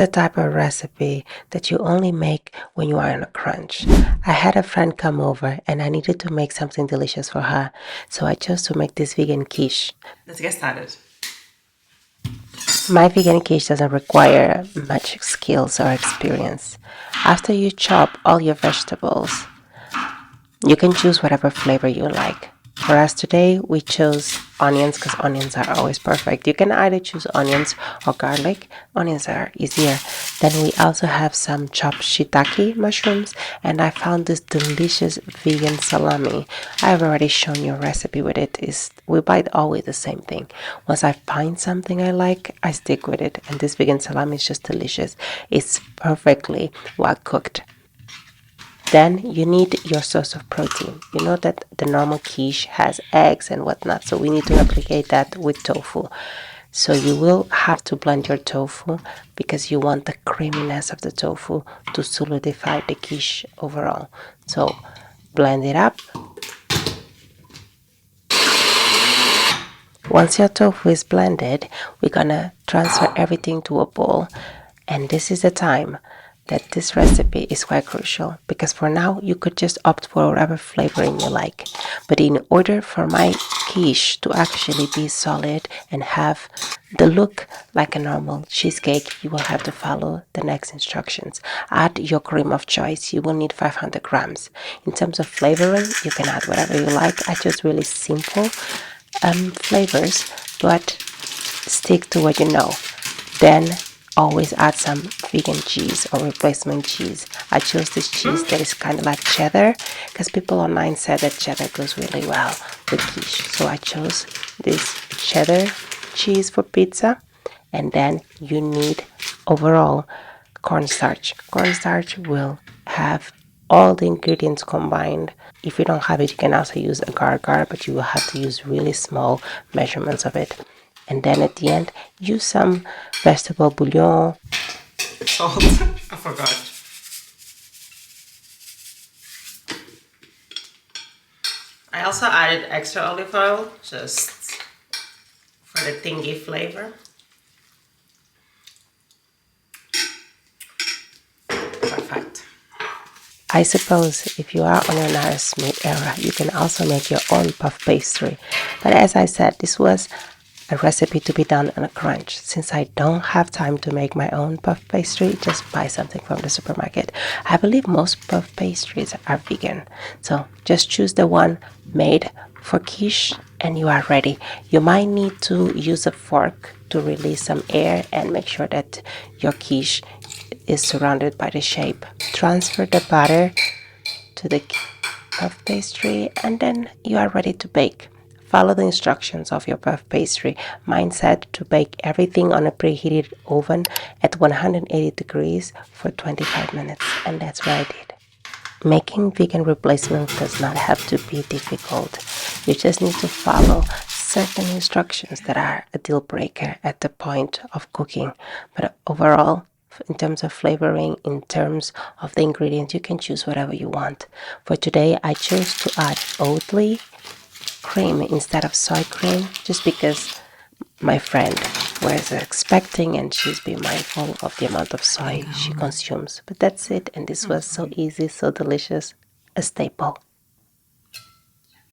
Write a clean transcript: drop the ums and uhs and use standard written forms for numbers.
The type of recipe that you only make when you are in a crunch. I had a friend come over and I needed to make something delicious for her, so I chose to make this vegan quiche. Let's get started. My vegan quiche doesn't require much skills or experience. After you chop all your vegetables, you can choose whatever flavor you like. For us today, we chose onions because onions are always perfect. You can either choose onions or garlic. Onions are easier. Then we also have some chopped shiitake mushrooms, and I found this delicious vegan salami. I've already shown you a recipe with it. We buy always the same thing. Once I find something I like, I stick with it. And this vegan salami is just delicious. It's perfectly well cooked. Then you need your source of protein. You know that the normal quiche has eggs and whatnot, so we need to replicate that with tofu. So you will have to blend your tofu because you want the creaminess of the tofu to solidify the quiche overall. So blend it up. Once your tofu is blended, we're gonna transfer everything to a bowl, and this is the time that this recipe is quite crucial because for now you could just opt for whatever flavoring you like. But in order for my quiche to actually be solid and have the look like a normal cheesecake, you will have to follow the next instructions. Add your cream of choice. You will need 500 grams. In terms of flavoring, you can add whatever you like. I chose really simple flavors, but stick to what you know. Then always add some vegan cheese or replacement cheese. I chose this cheese that is kind of like cheddar because people online said that cheddar goes really well with quiche. So I chose this cheddar cheese for pizza. And then you need overall cornstarch. Cornstarch will have all the ingredients combined. If you don't have it, you can also use agar-agar, but you will have to use really small measurements of it. And then at the end, use some vegetable bouillon. Salt. I forgot. I also added extra olive oil just for the thingy flavor. Perfect. I suppose if you are on your Naris meat era, you can also make your own puff pastry. But as I said, this was a recipe to be done on a crunch. Since I don't have time to make my own puff pastry, just buy something from the supermarket. I believe most puff pastries are vegan. So just choose the one made for quiche and you are ready. You might need to use a fork to release some air and make sure that your quiche is surrounded by the shape. Transfer the batter to the puff pastry and then you are ready to bake. Follow the instructions of your puff pastry. Mine said to bake everything on a preheated oven at 180 degrees for 25 minutes, and that's what I did. Making vegan replacements does not have to be difficult. You just need to follow certain instructions that are a deal breaker at the point of cooking. But overall, in terms of flavoring, in terms of the ingredients, you can choose whatever you want. For today, I chose to add Oatly cream instead of soy cream just because my friend was expecting and she's been mindful of the amount of soy she consumes. But that's it, and this was so easy, so delicious, a staple.